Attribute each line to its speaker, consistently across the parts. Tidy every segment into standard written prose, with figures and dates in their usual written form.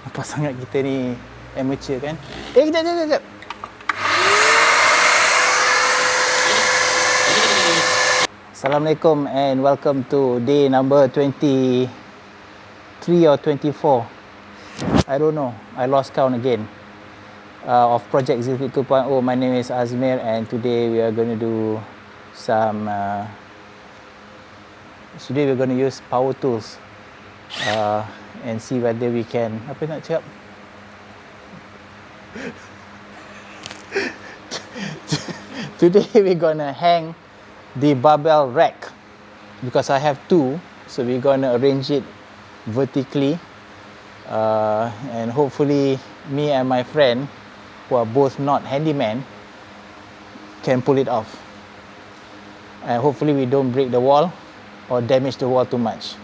Speaker 1: Nampak sangat kita ni amateur kan. Kejap. Assalamualaikum and welcome to day number 23 or 24. I don't know. I lost count again. Of Project Zealfit 2.0. My name is Azmir and today we are going to do some... today we're going to use power tools and see whether we can... Apa nak cakap? Today we're going to hang the barbell rack because I have two, so we're gonna arrange it vertically and hopefully me and my friend, who are both not handyman, can pull it off, and hopefully we don't break the wall or damage the wall too much.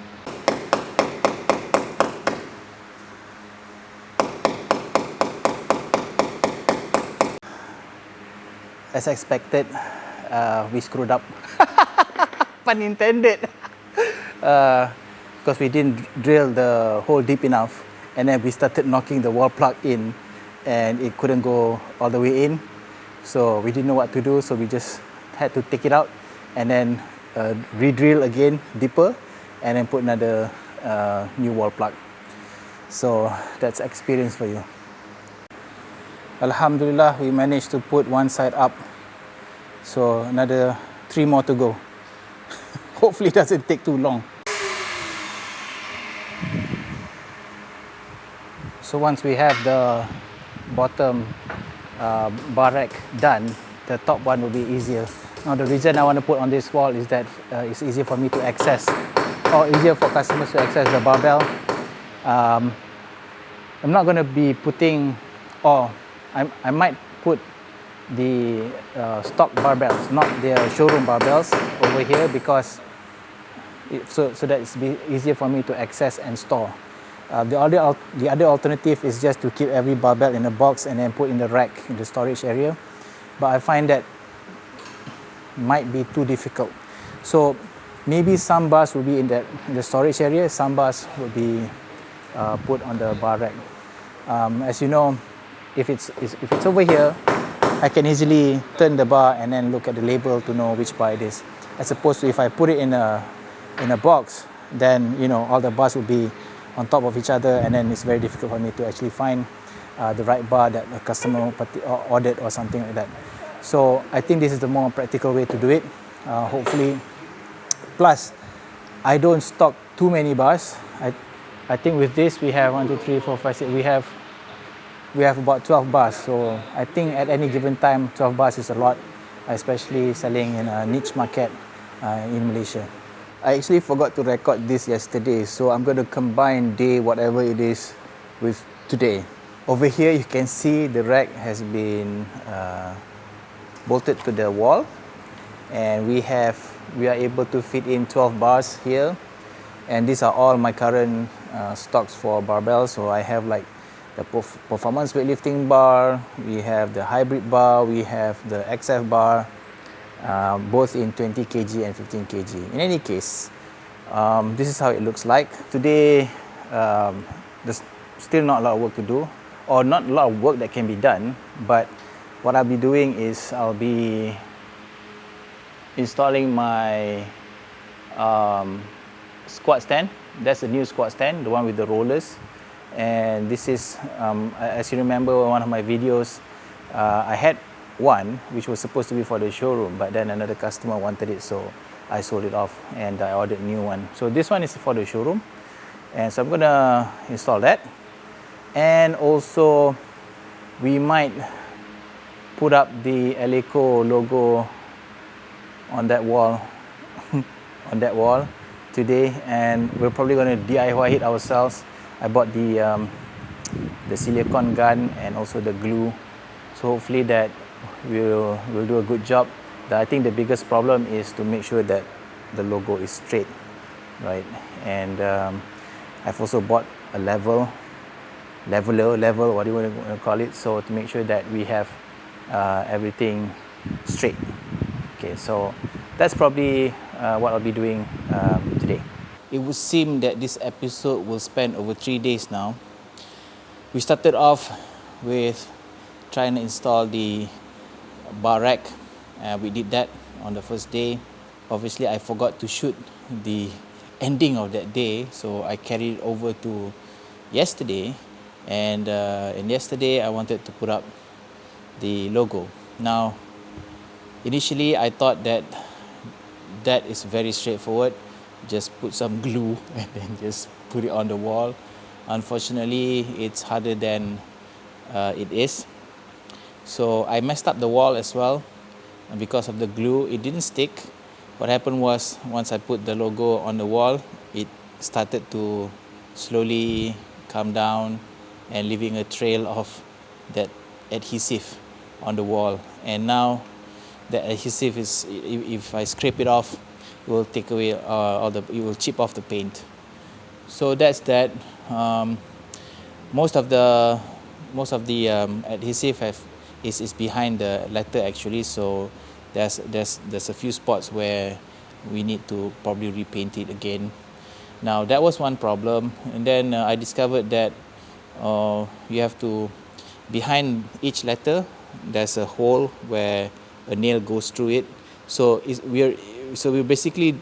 Speaker 1: As expected, we screwed up. Pun intended. Because we didn't drill the hole deep enough, and then we started knocking the wall plug in and it couldn't go all the way in, so we didn't know what to do, so we just had to take it out and then re-drill again deeper and then put another new wall plug. So that's experience for you. Alhamdulillah, we managed to put one side up, so another 3 more to go. Hopefully it doesn't take too long. So once we have the bottom bar rack done, the top one will be easier. Now the reason I want to put on this wall is that it's easier for me to access, or easier for customers to access the barbell. I'm not going to be putting, or I might put the stock barbells, not the showroom barbells over here, because so that it's easier for me to access and store. The other alternative is just to keep every barbell in a box and then put in the rack in the storage area, but I find that might be too difficult. So maybe some bars will be in the storage area, some bars will be put on the bar rack. As you know, if it's over here, I can easily turn the bar and then look at the label to know which bar it is. As opposed to if I put it in a box, then all the bars will be on top of each other, and then it's very difficult for me to actually find the right bar that a customer ordered or something like that. So I think this is the more practical way to do it. Hopefully, plus I don't stock too many bars. I think with this we have 1, 2, 3, 4, 5, 6. We have about 12 bars. So I think at any given time, 12 bars is a lot, especially selling in a niche market in Malaysia. I actually forgot to record this yesterday, so I'm going to combine day whatever it is with today. Over here you can see the rack has been bolted to the wall, and we are able to fit in 12 bars here, and these are all my current stocks for barbells. So I have like the performance weightlifting bar, we have the hybrid bar, we have the XF bar, both in 20 kg and 15 kg. In any case, this is how it looks like. Today, there's still not a lot of work to do, or not a lot of work that can be done, but what I'll be doing is I'll be installing my squat stand. That's the new squat stand, the one with the rollers. And this is, as you remember in one of my videos, I had one which was supposed to be for the showroom, but then another customer wanted it, so I sold it off and I ordered a new one. So this one is for the showroom, and so I'm gonna install that. And also we might put up the Eleco logo on that wall today, and we're probably going to DIY it ourselves. I bought the silicone gun and also the glue, so hopefully that we'll do a good job. I think the biggest problem is to make sure that the logo is straight, right? And I've also bought a leveler, what do you want to call it, so to make sure that we have everything straight. Okay, so that's probably what I'll be doing today. It would seem that this episode will span over 3 days now. We started off with trying to install the bar rack. We did that on the first day. Obviously, I forgot to shoot the ending of that day, so I carried it over to yesterday. And yesterday, I wanted to put up the logo. Now, initially, I thought that is very straightforward. Just put some glue and then just put it on the wall. Unfortunately, it's harder than it is. So I messed up the wall as well, and because of the glue, it didn't stick. What happened was, once I put the logo on the wall, it started to slowly come down and leaving a trail of that adhesive on the wall. And now the adhesive is, if I scrape it off, it will take away it will chip off the paint. So that's that. Most of the adhesive is behind the letter actually. So there's a few spots where we need to probably repaint it again. Now that was one problem, and then I discovered that you have to, behind each letter, there's a hole where a nail goes through it. So we're basically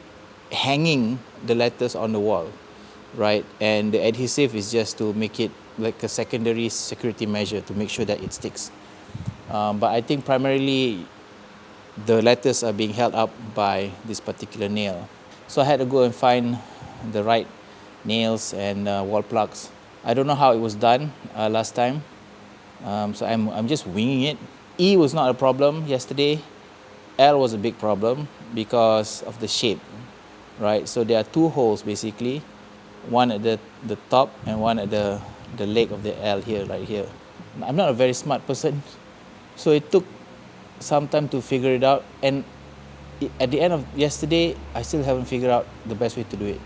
Speaker 1: hanging the letters on the wall, right? And the adhesive is just to make it like a secondary security measure to make sure that it sticks. But I think primarily the letters are being held up by this particular nail. So I had to go and find the right nails and wall plugs. I don't know how it was done last time, so I'm just winging it. E was not a problem yesterday. L was a big problem because of the shape, right? So there are two holes basically, one at the top and one at the leg of the L here, right here. I'm not a very smart person, so it took some time to figure it out, and at the end of yesterday, I still haven't figured out the best way to do it.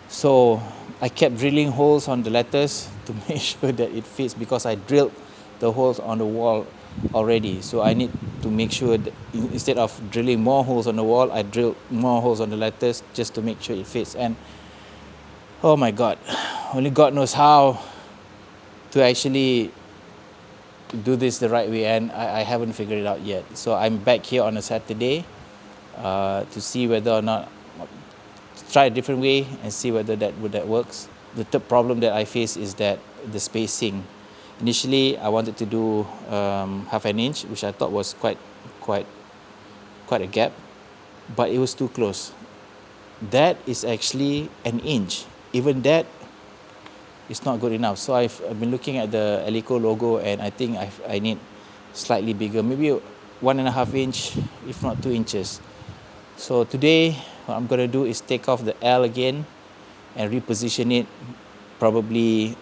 Speaker 1: So I kept drilling holes on the letters to make sure that it fits, because I drilled the holes on the wall already. So I need to make sure that instead of drilling more holes on the wall, I drilled more holes on the letters just to make sure it fits. And oh my God, only God knows how to actually do this the right way, and I haven't figured it out yet. So I'm back here on a Saturday to see whether or not, try a different way and see whether that works. The third problem that I face is that the spacing. Initially, I wanted to do half an inch, which I thought was quite a gap, but it was too close. That is actually an inch. Even that is not good enough. So I've been looking at the Eleco logo, and I think I need slightly bigger, maybe 1.5 inch, if not 2 inches. So today, what I'm gonna do is take off the L again and reposition it, probably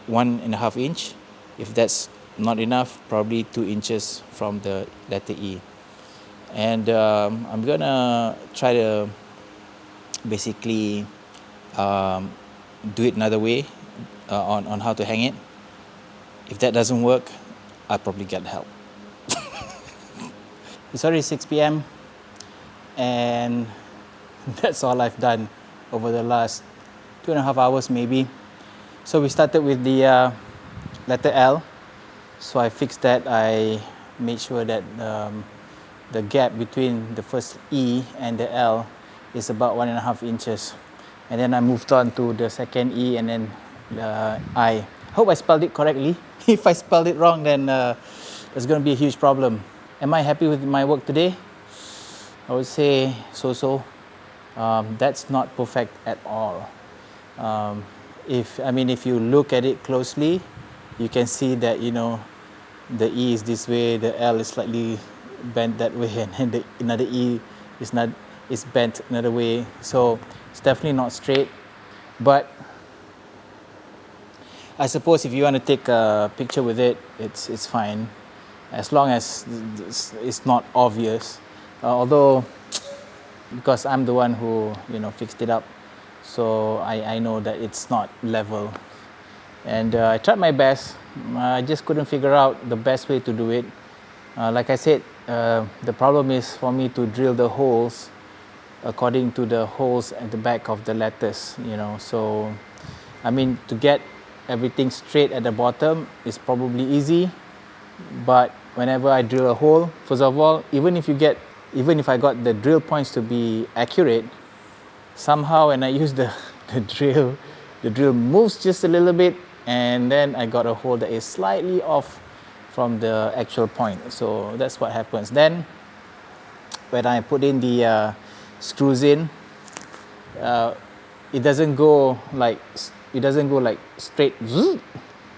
Speaker 1: 1.5 inch. If that's not enough, probably 2 inches from the letter E. And I'm gonna try to basically do it another way on how to hang it. If that doesn't work, I'll probably get help. It's already 6 p.m. and that's all I've done over the last 2.5 hours maybe. So we started with the letter L. So I fixed that. I made sure that the gap between the first E and the L is about 1.5 inches. And then I moved on to the second E and then I. Hope I spelled it correctly. If I spelled it wrong, then there's going to be a huge problem. Am I happy with my work today? I would say so-so. That's not perfect at all. If you look at it closely, you can see that, you know, the E is this way, the L is slightly bent that way, and the another E is bent another way. So it's definitely not straight. But I suppose if you want to take a picture with it, it's fine, as long as it's not obvious. Although, because I'm the one who, you know, fixed it up, so I know that it's not level. And I tried my best. I just couldn't figure out the best way to do it. Like I said, the problem is for me to drill the holes according to the holes at the back of the letters, you know. So, I mean, to get everything straight at the bottom is probably easy, but whenever I drill a hole, first of all, even if I got the drill points to be accurate, somehow when I use the drill moves just a little bit, and then I got a hole that is slightly off from the actual point. So that's what happens. Then when I put in the screws in, it doesn't go like straight.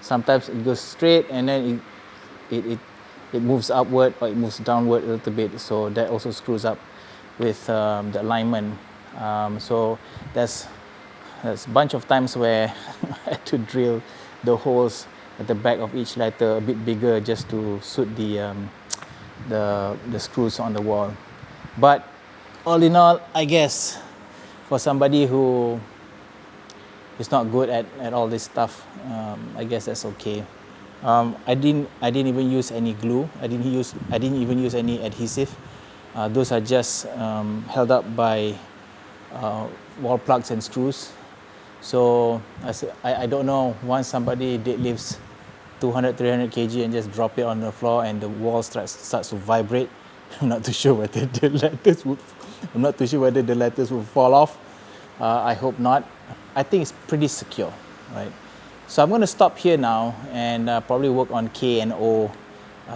Speaker 1: Sometimes it goes straight and then it moves upward or it moves downward a little bit. So that also screws up with the alignment. So there's a bunch of times where I had to drill the holes at the back of each letter a bit bigger just to suit the screws on the wall. But all in all, I guess for somebody who is not good at all this stuff, I guess that's okay. I didn't even use any glue. I didn't even use any adhesive. Those are just held up by wall plugs and screws. So I don't know, once somebody deadlifts 200-300 kg and just drop it on the floor and the wall starts to vibrate, I'm not too sure whether the letters will fall off. I hope not. I think it's pretty secure, right? So I'm going to stop here now and probably work on K and O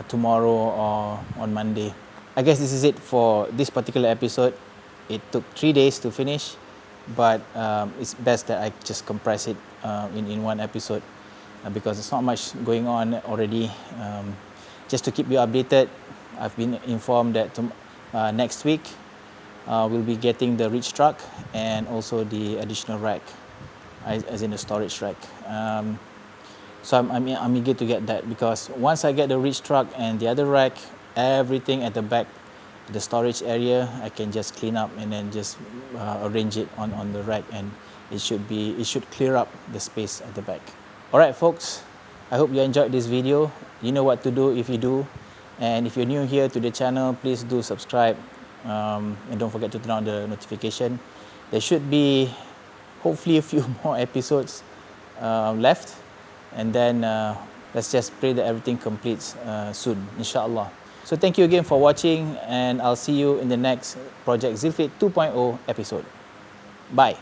Speaker 1: tomorrow or on Monday. I guess this is it for this particular episode. It took 3 days to finish, but it's best that I just compress it in one episode because there's not much going on already. Just to keep you updated, I've been informed that next week we'll be getting the reach truck and also the additional rack, as in the storage rack. So I'm eager to get that, because once I get the reach truck and the other rack, everything at the back, the storage area, I can just clean up and then just arrange it on the rack, and it should clear up the space at the back. Alright folks, I hope you enjoyed this video. You know what to do if you do, and if you're new here to the channel, please do subscribe, and don't forget to turn on the notification. There should be hopefully a few more episodes left, and then let's just pray that everything completes soon, inshallah. So thank you again for watching, and I'll see you in the next Project Zealfit 2.0 episode. Bye.